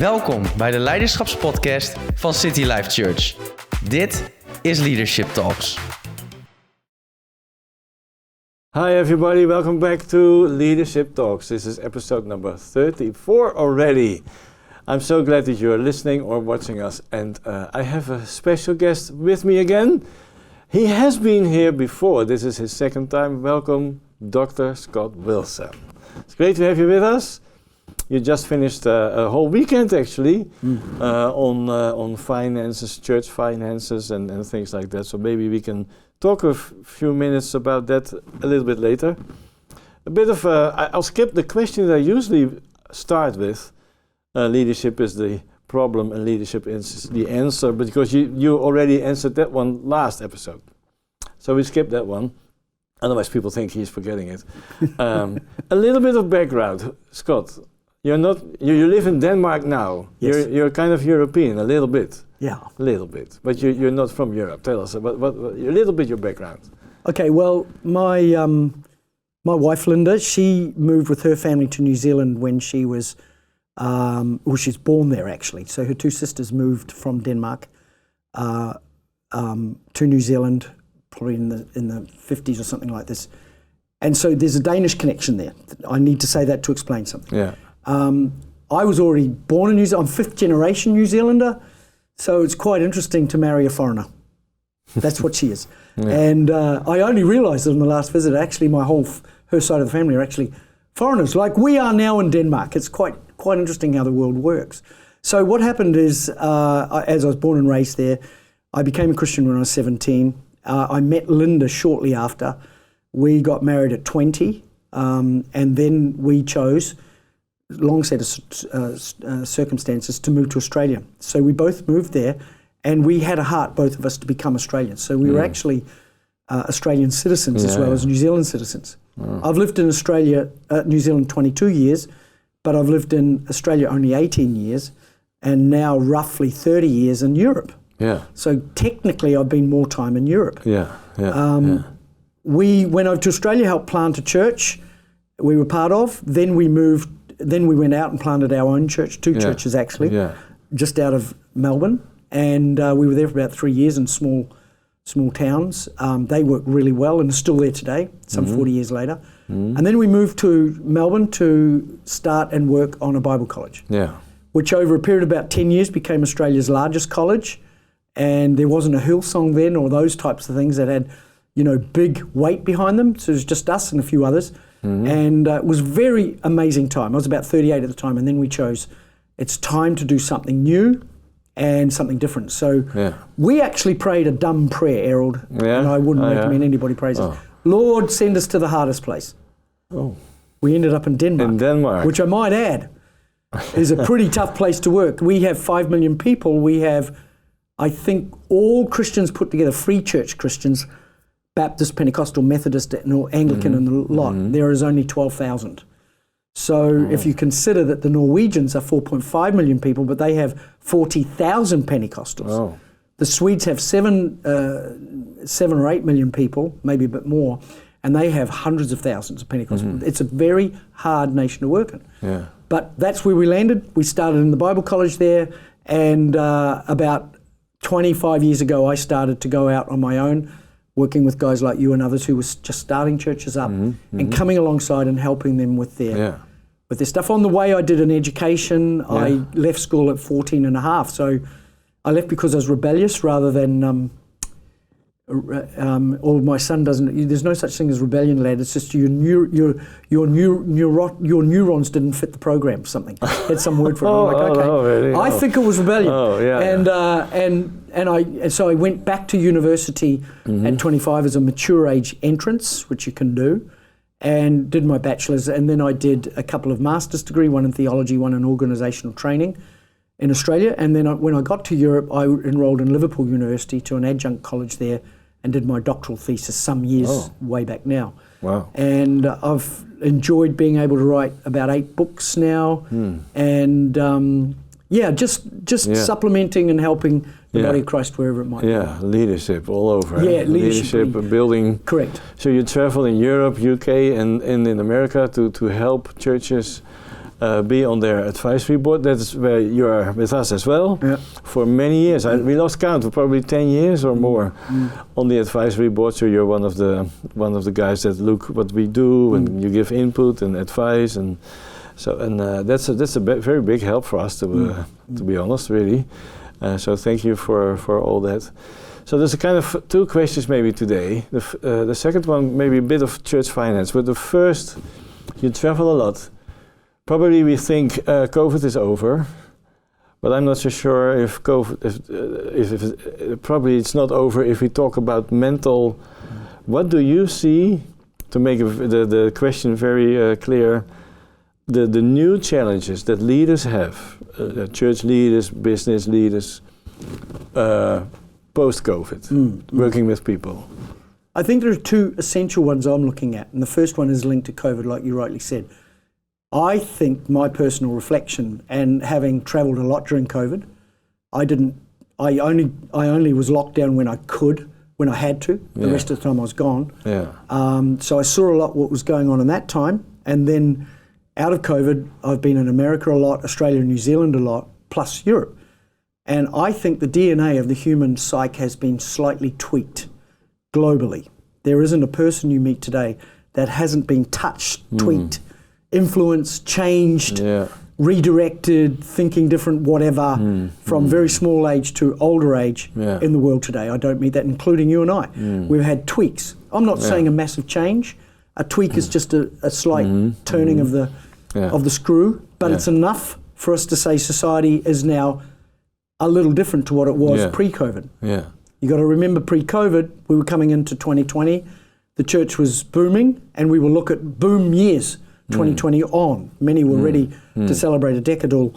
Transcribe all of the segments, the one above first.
Welkom bij de leiderschapspodcast van City Life Church. Dit is Leadership Talks. Hi everybody, welcome back to Leadership Talks. This is episode number 34 already. I'm so glad that you are listening or watching us, and I have a special guest with me again. He has been here before. This is his second time. Welcome, Dr. Scott Wilson. It's great to have you with us. You just finished a whole weekend actually on finances, church finances and things like that. So maybe we can talk a few minutes about that a little bit later. A bit of I'll skip the question that I usually start with. Leadership is the problem and leadership is the answer, because you already answered that one last episode. So we skip that one. Otherwise people think he's forgetting it. A little bit of background. Scott, you live in Denmark now. Yes. You're kind of European, a little bit. Yeah. A little bit. But you're not from Europe. Tell us about a little bit your background. Okay, well, my wife Linda, she moved with her family to New Zealand when she was, she's born there actually. So her two sisters moved from Denmark to New Zealand, probably in the 50s or something like this. And so there's a Danish connection there. I need to say that to explain something. Yeah. I was already born in New Zealand. I'm fifth generation New Zealander, so it's quite interesting to marry a foreigner. That's what she is. Yeah. And I only realised on the last visit, actually her side of the family are actually foreigners, like we are now in Denmark. It's quite interesting how the world works. So what happened is, as I was born and raised there, I became a Christian when I was 17. I met Linda shortly after. We got married at 20, and then we chose, long set of circumstances, to move to Australia. So we both moved there, and we had a heart, both of us, to become Australians. So we were actually Australian citizens as well as New Zealand citizens. I've lived in New Zealand 22 years, but I've lived in Australia only 18 years, and now roughly 30 years in Europe. Yeah. So technically I've been more time in Europe. We went over to Australia, helped plant a church we were part of. Then we went out and planted our own church, two churches actually, just out of Melbourne. And we were there for about 3 years in small towns. They worked really well and are still there today, some 40 years later. And then we moved to Melbourne to start and work on a Bible college, which over a period of about 10 years became Australia's largest college. And there wasn't a Hillsong then or those types of things that had, big weight behind them. So it was just us and a few others. And it was a very amazing time. I was about 38 at the time, and then we chose it's time to do something new and something different. So we actually prayed a dumb prayer, Erald, and I wouldn't recommend anybody prays it. Lord, send us to the hardest place. We ended up in Denmark. In Denmark. Which I might add is a pretty tough place to work. We have 5 million people. We have, I think, all Christians put together, free church Christians, Baptist, Pentecostal, Methodist, and Anglican and the lot, there is only 12,000. So if you consider that the Norwegians are 4.5 million people, but they have 40,000 Pentecostals. The Swedes have 7 or 8 million people, maybe a bit more, and they have hundreds of thousands of Pentecostals. It's a very hard nation to work in. Yeah. But that's where we landed. We started in the Bible college there, and about 25 years ago, I started to go out on my own, working with guys like you and others who was just starting churches up and coming alongside and helping them with their stuff. On the way, I did an education. I left school at 14 and a half. So I left because I was rebellious rather than, or my son doesn't, there's no such thing as rebellion, lad. It's just your neurons didn't fit the program or something. Had some word for it. I'm like, okay. Really? I think it was rebellion. So I went back to university at 25 as a mature age entrance, which you can do, and did my bachelor's, and then I did a couple of master's degree, one in theology, one in organisational training in Australia. And then when I got to Europe, I enrolled in Liverpool University to an adjunct college there and did my doctoral thesis some years way back now. Wow. And I've enjoyed being able to write about 8 books now, and supplementing and helping the body of Christ wherever it might be. Yeah, leadership all over. Yeah, leadership and building. Correct. So you travel in Europe, UK, and in America to help churches be on their advisory board. That's where you are with us as well for many years. We lost count for probably 10 years or more on the advisory board. So you're one of the guys that look what we do and you give input and advice, and so that's a very big help for us to be honest, really. So thank you for all that. So there's a kind of two questions maybe today. The second one maybe a bit of church finance, but the first, you travel a lot. Probably we think COVID is over, but I'm not so sure if COVID, if probably it's not over if we talk about mental. What do you see, to make the question very clear, the new challenges that leaders have, church leaders, business leaders, post-COVID, working with people? I think there are two essential ones I'm looking at, and the first one is linked to COVID, like you rightly said. I think my personal reflection, and having travelled a lot during COVID, I only was locked down when I could, when I had to. The rest of the time I was gone. So I saw a lot what was going on in that time, and then out of COVID, I've been in America a lot, Australia and New Zealand a lot, plus Europe. And I think the DNA of the human psyche has been slightly tweaked globally. There isn't a person you meet today that hasn't been touched, tweaked, influenced, changed, redirected, thinking different, whatever, from very small age to older age in the world today. I don't mean that, including you and I. We've had tweaks. I'm not saying a massive change. A tweak is just a slight turning of the screw, but it's enough for us to say society is now a little different to what it was pre-COVID. You got to remember, pre-COVID, we were coming into 2020. The church was booming, and we will look at boom years. 2020 on. Many were ready to celebrate a decadal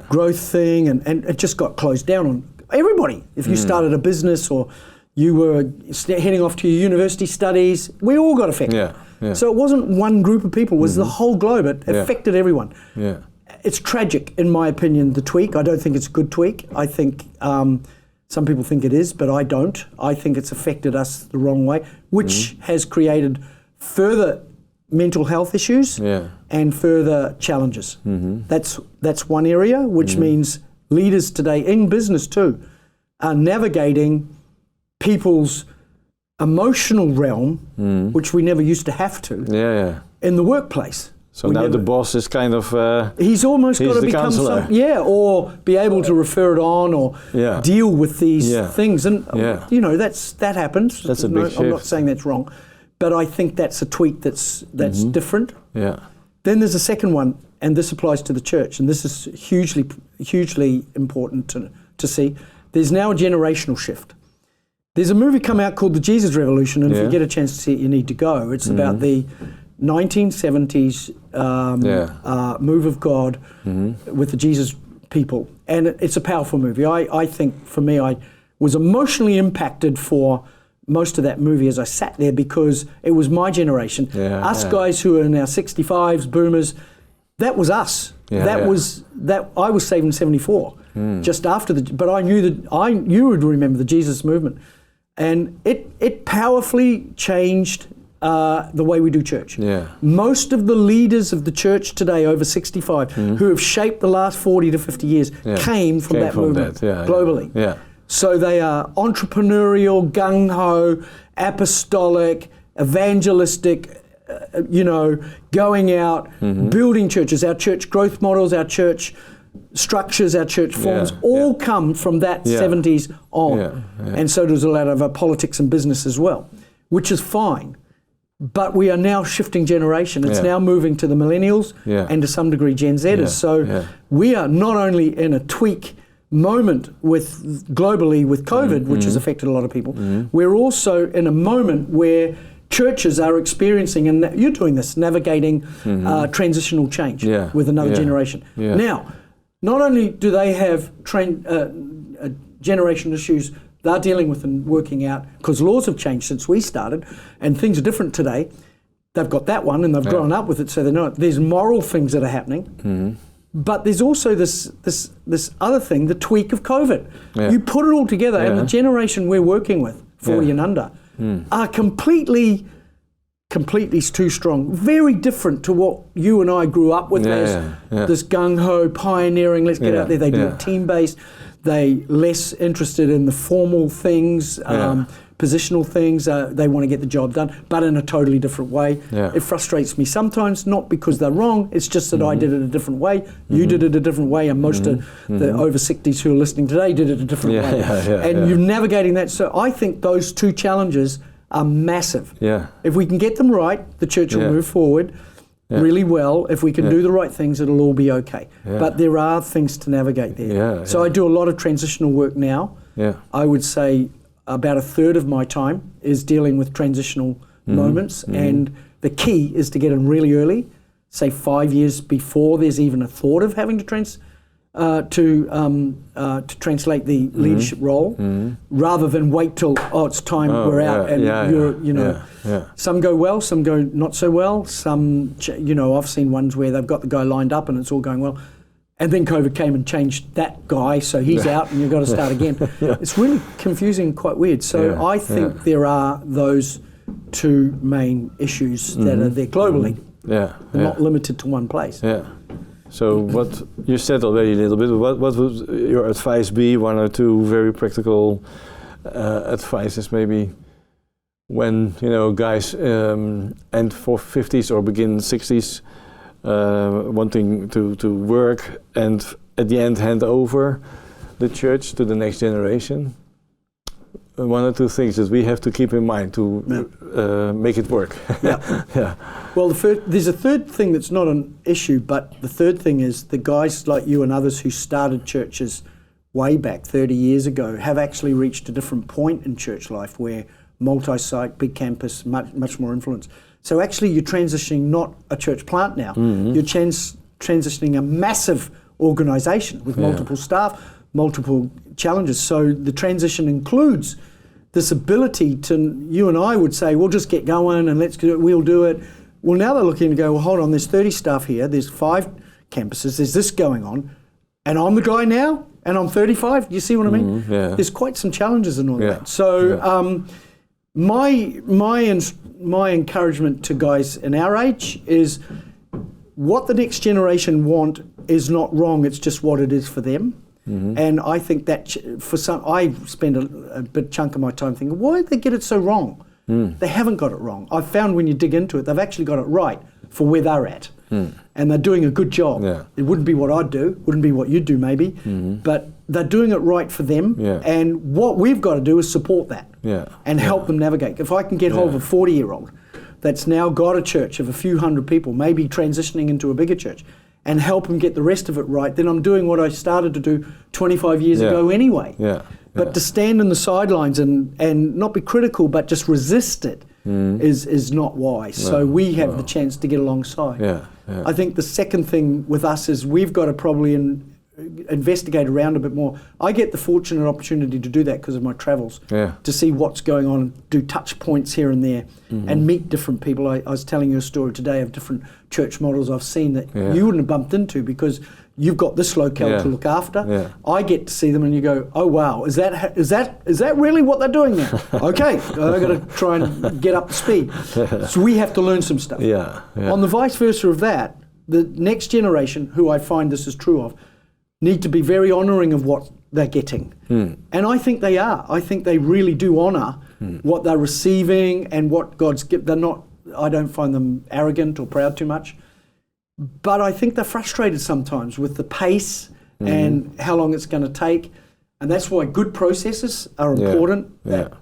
growth thing, and it just got closed down on everybody. If you started a business or you were heading off to your university studies, we all got affected. So it wasn't one group of people, it was the whole globe. It affected everyone. It's tragic, in my opinion, the tweak. I don't think it's a good tweak. I think some people think it is, but I don't. I think it's affected us the wrong way, which has created further mental health issues and further challenges. That's one area, which means leaders today in business too are navigating people's emotional realm, which we never used to have to, in the workplace. So now the boss is kind of he's almost got to become counselor. or be able to refer it on or deal with these things, and you know that happens. That's a big shift. I'm not saying that's wrong, but I think that's a tweak that's different. Then there's a second one, and this applies to the church, and this is hugely important to see. There's now a generational shift. There's a movie come out called The Jesus Revolution, and if you get a chance to see it, you need to go. It's about the 1970s move of God with the Jesus people, and it's a powerful movie. I think, for me, I was emotionally impacted for most of that movie as I sat there, because it was my generation. Guys who are in our 65s, boomers, that was us. I was saved in 74, just after but I knew that you would remember the Jesus movement, and it powerfully changed the way we do church. Most of the leaders of the church today over 65 who have shaped the last 40 to 50 years came from that movement globally. So they are entrepreneurial, gung-ho, apostolic, evangelistic, going out, building churches. Our church growth models, our church structures, our church forms, all come from that 70s on. And so does a lot of our politics and business as well, which is fine. But we are now shifting generation. It's now moving to the millennials and to some degree Gen Zers. So we are not only in a tweak moment globally with COVID, which has affected a lot of people, we're also in a moment where churches are experiencing, and you're doing this, navigating transitional change with another generation. Now, not only do they have generation issues they're dealing with and working out, because laws have changed since we started and things are different today. They've got that one and they've grown up with it, so they know it. There's moral things that are happening. But there's also this other thing, the tweak of COVID. You put it all together, and the generation we're working with, 40 and under, are completely completely too strong. Very different to what you and I grew up with this gung-ho, pioneering, let's get out there. They do it team-based. They less interested in the formal things, positional things. They want to get the job done, but in a totally different way. Yeah. It frustrates me sometimes, not because they're wrong. It's just that I did it a different way. You did it a different way, and most of the over 60s who are listening today did it a different way. And you're navigating that. So I think those two challenges are massive. Yeah. If we can get them right, the church will move forward really well. If we can do the right things, it'll all be okay. Yeah. But there are things to navigate there. So I do a lot of transitional work now. Yeah. I would say about a third of my time is dealing with transitional moments, and the key is to get in really early, say 5 years before there's even a thought of having to translate the leadership role, rather than wait till it's time we're out and some go well, some go not so well. Some I've seen ones where they've got the guy lined up and it's all going well, and then COVID came and changed that guy, so he's out and you've got to start again. It's really confusing, quite weird. So I think there are those two main issues that are there globally. They're not limited to one place. So what you said already a little bit, what would your advice be? One or two very practical advices maybe when, guys end for 50s or begin 60s, wanting to work and at the end hand over the church to the next generation. One or two things that we have to keep in mind to make it work. Well, there's a third thing that's not an issue, but the third thing is the guys like you and others who started churches way back 30 years ago have actually reached a different point in church life where multi-site, big campus, much more influence. So actually you're transitioning not a church plant now, you're transitioning a massive organisation with multiple staff, multiple challenges. So the transition includes this ability to, you and I would say, we'll just get going and we'll do it. Well, now they're looking to go, well, hold on, there's 30 staff here, there's 5 campuses, there's this going on, and I'm the guy now, and I'm 35. Do you see what I mean? There's quite some challenges in all that. So my encouragement to guys in our age is what the next generation want is not wrong, it's just what it is for them. And I think that for some, I spend a big chunk of my time thinking, why did they get it so wrong? They haven't got it wrong. I've found when you dig into it, they've actually got it right for where they're at. And they're doing a good job. It wouldn't be what I'd do, wouldn't be what you'd do maybe, but they're doing it right for them. And what we've got to do is support that and help them navigate. If I can get hold of a 40-year-old that's now got a church of a few hundred people, maybe transitioning into a bigger church, and help them get the rest of it right, then I'm doing what I started to do 25 years ago anyway. But to stand in the sidelines and not be critical, but just resist it is not wise. So we have the chance to get alongside. I think the second thing with us is we've got to probably investigate around a bit more. I get the fortunate opportunity to do that because of my travels, to see what's going on, do touch points here and there, and meet different people. I was telling you a story today of different church models I've seen that you wouldn't have bumped into because you've got this locale to look after. I get to see them and you go, oh wow, is that really what they're doing now? Okay, I've got to try and get up to speed. So we have to learn some stuff. On the vice versa of that, the next generation, who I find this is true of, need to be very honouring of what they're getting. And I think they are. I think they really do honour what they're receiving and what God's given. I don't find them arrogant or proud too much. But I think they're frustrated sometimes with the pace and how long it's going to take. And that's why good processes are important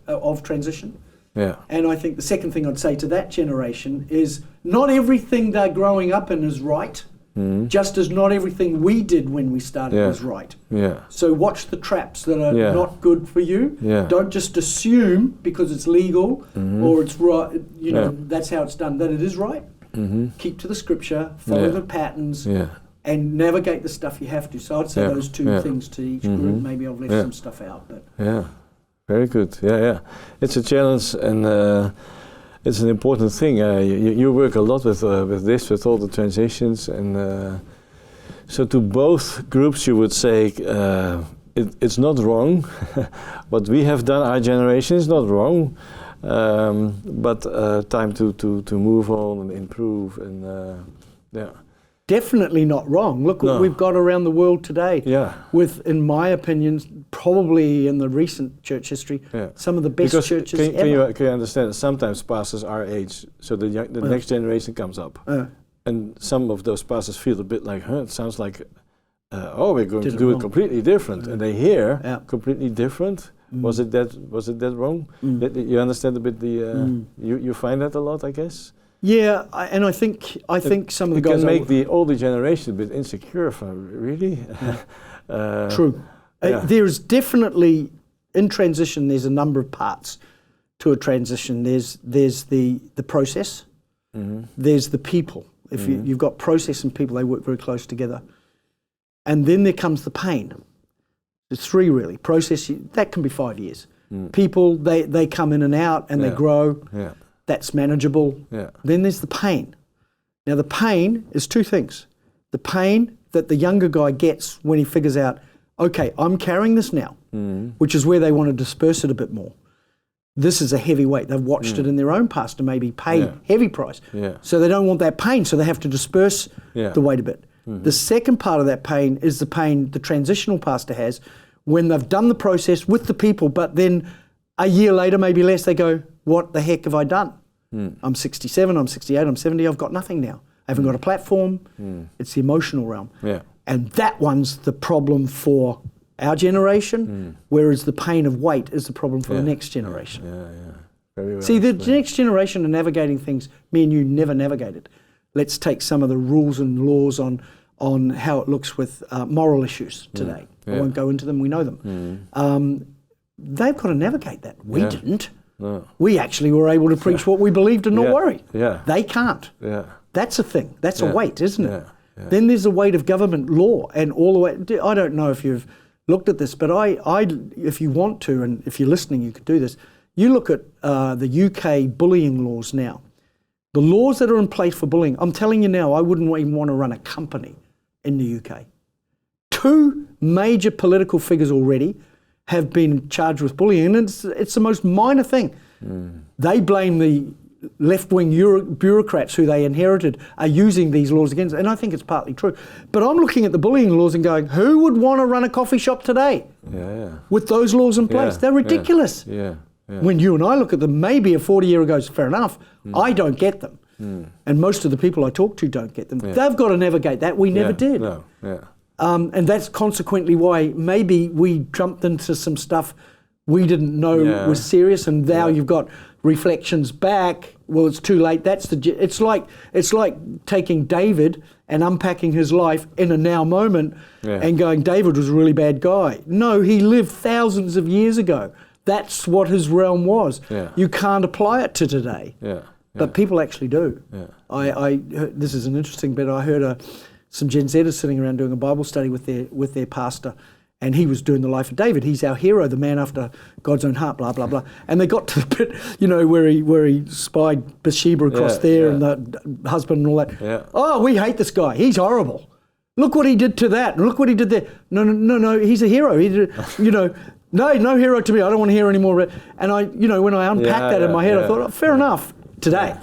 of transition. And I think the second thing I'd say to that generation is not everything they're growing up in is right. Just as not everything we did when we started was right. So watch the traps that are not good for you. Don't just assume because it's legal or it's right, that's how it's done, that it is right. Keep to the scripture, follow the patterns, and navigate the stuff you have to. So I'd say those two things to each group. Maybe I've left some stuff out. But very good. It's a challenge and it's an important thing. You work a lot with this, with all the transitions, and so to both groups you would say it's not wrong. What we have done, our generation, is not wrong. But time to move on and improve and Definitely not wrong. Look what we've got around the world today. Yeah. With, in my opinion, probably in the recent church history, some of the best churches ever. Can you understand that sometimes pastors our age, so the next generation comes up, and some of those pastors feel a bit like, it sounds like, we're going to do it completely different, and they hear completely different. Was it that wrong? You understand a bit you find that a lot, I guess. Yeah, I think some of the guys can make the older generation a bit insecure. Really? True. There's definitely in transition. There's a number of parts to a transition. There's the process. There's the people. If you've got process and people, they work very close together. And then there comes the pain. There's three really. Process, that can be 5 years. People, they come in and out and they grow. Yeah. That's manageable. Yeah. Then there's the pain. Now the pain is two things. The pain that the younger guy gets when he figures out, okay, I'm carrying this now, which is where they want to disperse it a bit more. This is a heavy weight. They've watched it in their own pastor maybe pay heavy price. Yeah. So they don't want that pain, so they have to disperse the weight a bit. The second part of that pain is the pain the transitional pastor has when they've done the process with the people, but then a year later, maybe less, they go, what the heck have I done? I'm 67, I'm 68, I'm 70, I've got nothing now. I haven't got a platform. It's the emotional realm. Yeah. And that one's the problem for our generation, whereas the pain of weight is the problem for the next generation. Very well. See, the next generation are navigating things me and you never navigated. Let's take some of the rules and laws on how it looks with moral issues today. I won't go into them, we know them. They've got to navigate that. We didn't. No. We actually were able to preach what we believed and not worry. Yeah. They can't. Yeah. That's a thing. That's a weight, isn't it? Yeah. Then there's the weight of government law and all the way. I don't know if you've looked at this, but I if you want to, and if you're listening, you could do this. You look at the UK bullying laws now. The laws that are in place for bullying, I'm telling you now, I wouldn't even want to run a company in the UK. 2 major political figures already have been charged with bullying, and it's the most minor thing. They blame the left-wing bureaucrats who they inherited are using these laws against, and I think it's partly true. But I'm looking at the bullying laws and going, who would want to run a coffee shop today with those laws in place? They're ridiculous. When you and I look at them, maybe a 40-year ago is fair enough. I don't get them. And most of the people I talk to don't get them. They've got to navigate that. We never did. No. And that's consequently why maybe we jumped into some stuff we didn't know was serious, and now you've got reflections back. Well, it's too late. It's like taking David and unpacking his life in a now moment and going, David was a really bad guy. No, he lived thousands of years ago. That's what his realm was. You can't apply it to today. But people actually do. This is an interesting bit. I heard some Gen Zers sitting around doing a Bible study with their pastor, and he was doing the life of David. He's our hero, the man after God's own heart, blah, blah, blah. And they got to the bit, where he spied Bathsheba across there and the husband and all that. Oh, we hate this guy. He's horrible. Look what he did to that. Look what he did there. No, he's a hero. He did, no hero to me. I don't want to hear any more. And when I unpacked that in my head, I thought, fair enough, today.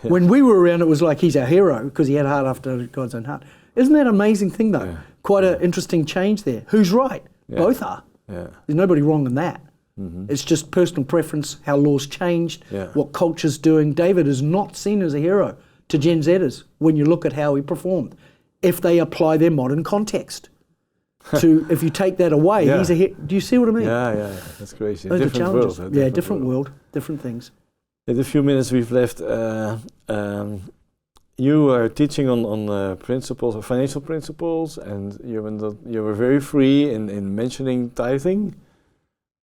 When we were around, it was like he's our hero because he had a heart after God's own heart. Isn't that an amazing thing, though? Quite an interesting change there. Who's right? Both are. There's nobody wrong in that. It's just personal preference, how laws changed, what culture's doing. David is not seen as a hero to Gen Zers when you look at how he performed, if they apply their modern context. If you take that away, he's a hero. Do you see what I mean? Yeah. That's crazy. Those different world. Different world, different things. In the few minutes we've left, you are teaching on principles, financial principles, and you were very free in mentioning tithing.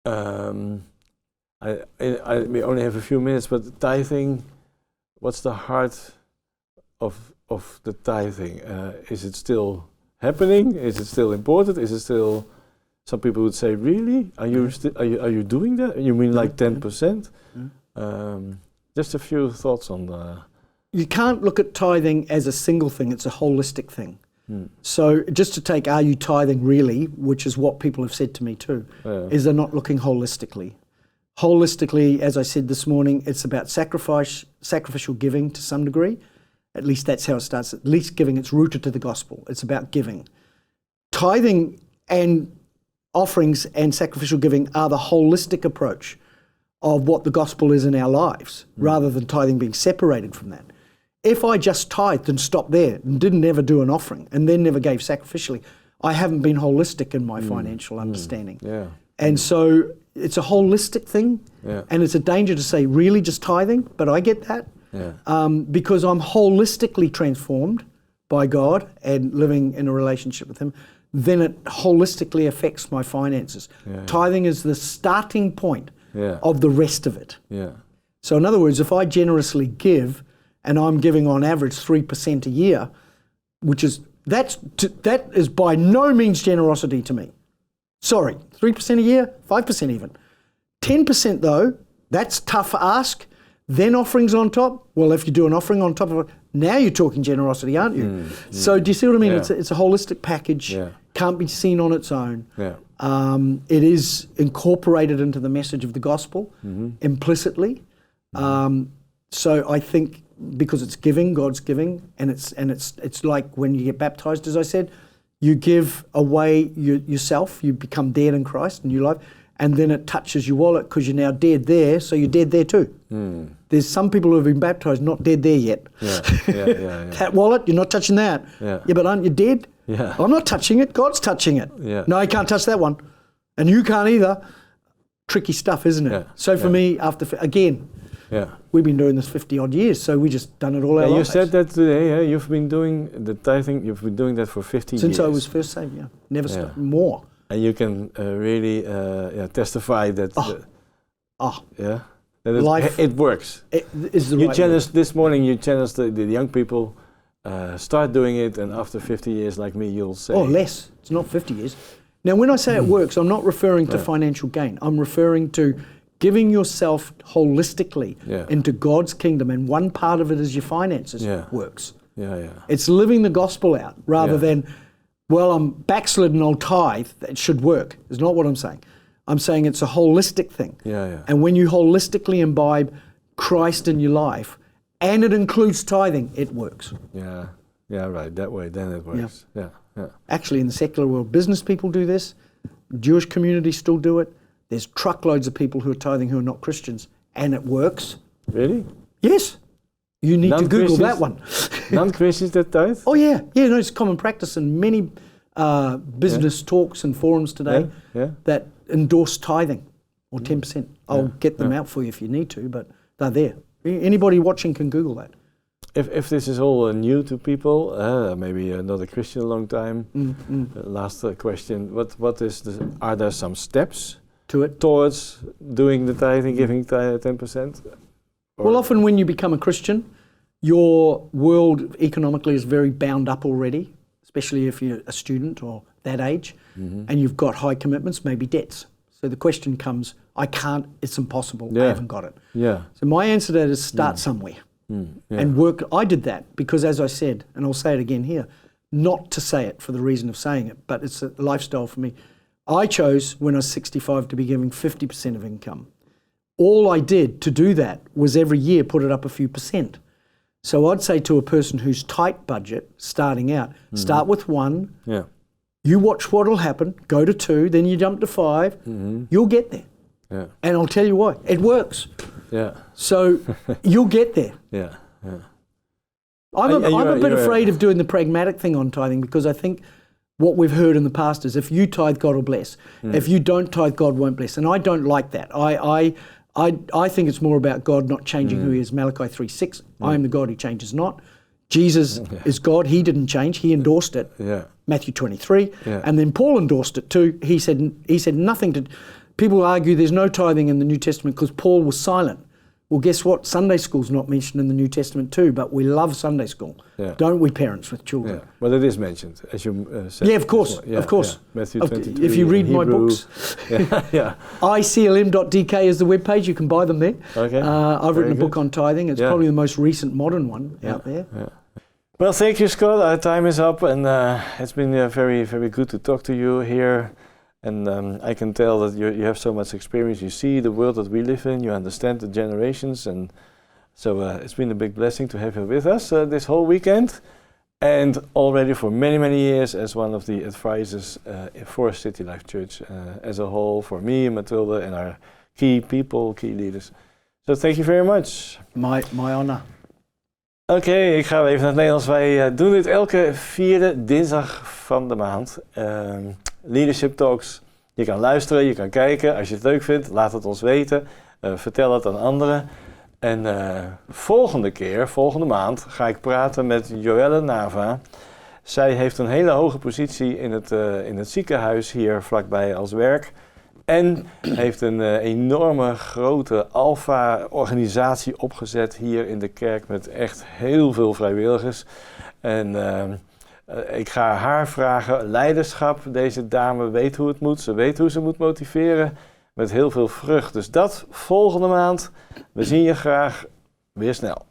We only have a few minutes, but tithing, what's the heart of the tithing? Is it still happening? Is it still important? Is it still? Some people would say, really? Are you doing that? You mean like 10%? Just a few thoughts on the... You can't look at tithing as a single thing, it's a holistic thing. So just to take, are you tithing really, which is what people have said to me too, is they're not looking holistically. Holistically, as I said this morning, it's about sacrificial giving to some degree. At least that's how it starts. At least giving, it's rooted to the gospel. It's about giving. Tithing and offerings and sacrificial giving are the holistic approach of what the gospel is in our lives, rather than tithing being separated from that. If I just tithed and stopped there and didn't ever do an offering and then never gave sacrificially, I haven't been holistic in my financial understanding. Yeah. And so it's a holistic thing, and it's a danger to say really just tithing, but I get that because I'm holistically transformed by God and living in a relationship with Him, then it holistically affects my finances. Tithing is the starting point of the rest of it. So in other words, if I generously give, and I'm giving on average 3% a year, that is by no means generosity to me. Sorry, 3% a year, 5% even. 10% though, that's tough ask. Then offerings on top. Well, if you do an offering on top of it, now you're talking generosity, aren't you? So do you see what I mean? It's a holistic package. Can't be seen on its own. It is incorporated into the message of the gospel implicitly. So I think because it's giving, God's giving, and it's like when you get baptized, as I said, you give away yourself, you become dead in Christ, new life, and then it touches your wallet because you're now dead there, so you're dead there too. There's some people who have been baptized not dead there yet. That wallet, you're not touching that. But aren't you dead? I'm not touching it, God's touching it. No, you can't touch that one. And you can't either. Tricky stuff, isn't it? So for me, we've been doing this 50 odd years, so we just done it all our lives. You said that today, you've been doing the tithing, you've been doing that for 50 years. Since I was first saved, never stopped, more. And you can really testify that life, it works. It is the right way. This morning you challenged the young people, start doing it, and after 50 years like me, you'll say... Oh, less. It's not 50 years. Now, when I say it works, I'm not referring to financial gain. I'm referring to giving yourself holistically into God's kingdom, and one part of it is your finances works. It's living the gospel out rather than, well, I'm backslidden, I'll tithe. It should work. It's not what I'm saying. I'm saying it's a holistic thing. And when you holistically imbibe Christ in your life, and it includes tithing, it works. Right. That way, then it works. Actually, in the secular world, business people do this. Jewish communities still do it. There's truckloads of people who are tithing who are not Christians, and it works. Really? Yes. You need to Google that one. Non-Christians that tithe? Oh, yeah. No, it's common practice in many business talks and forums today that endorse tithing or 10%. I'll get them out for you if you need to, but they're there. Anybody watching can Google that. If this is all new to people, maybe not a Christian a long time, last question, are there some steps to it towards doing the tithing, giving 10%? Well, often when you become a Christian, your world economically is very bound up already, especially if you're a student or that age, and you've got high commitments, maybe debts. So the question comes, I can't, it's impossible, I haven't got it. So my answer to that is start somewhere and work. I did that because, as I said, and I'll say it again here, not to say it for the reason of saying it, but it's a lifestyle for me. I chose when I was 65 to be giving 50% of income. All I did to do that was every year put it up a few percent. So I'd say to a person who's tight budget, starting out, start with 1. You watch what will happen, go to 2, then you jump to 5. You'll get there. And I'll tell you why. It works. So you'll get there. I'm a bit afraid of doing the pragmatic thing on tithing because I think what we've heard in the past is if you tithe, God will bless. If you don't tithe, God won't bless. And I don't like that. I think it's more about God not changing who He is. Malachi 3:6. I am the God who changes not. Jesus is God. He didn't change. He endorsed it. Matthew 23. And then Paul endorsed it too. He said nothing to... People argue there's no tithing in the New Testament because Paul was silent. Well, guess what? Sunday school's not mentioned in the New Testament too, but we love Sunday school. Don't we, parents with children? Well, it is mentioned, as you said. Yeah, of course, of course. Matthew 23. If you read my books, iclm.dk is the webpage. You can buy them there. I've written a book on tithing. It's probably the most recent modern one out there. Well, thank you, Scott. Our time is up, and it's been very, very good to talk to you here. And I can tell that you have so much experience. You see the world that we live in. You understand the generations. And so it's been a big blessing to have you with us this whole weekend. And already for many, many years as one of the advisors for City Life Church as a whole. For me and Mathilde and our key people, key leaders. So thank you very much. My honor. Oké, ik ga even naar het Nederlands. Wij doen dit elke 4e dinsdag van de maand. Leadership Talks. Je kan luisteren, je kan kijken. Als je het leuk vindt, laat het ons weten. Vertel het aan anderen. En volgende maand ga ik praten met Joelle Nava. Zij heeft een hele hoge positie in het ziekenhuis hier vlakbij als werk. En heeft een enorme grote alpha-organisatie opgezet hier in de kerk met echt heel veel vrijwilligers. En ik ga haar vragen, leiderschap. Deze dame weet hoe het moet, ze weet hoe ze moet motiveren met heel veel vrucht. Dus dat volgende maand. We zien je graag weer snel.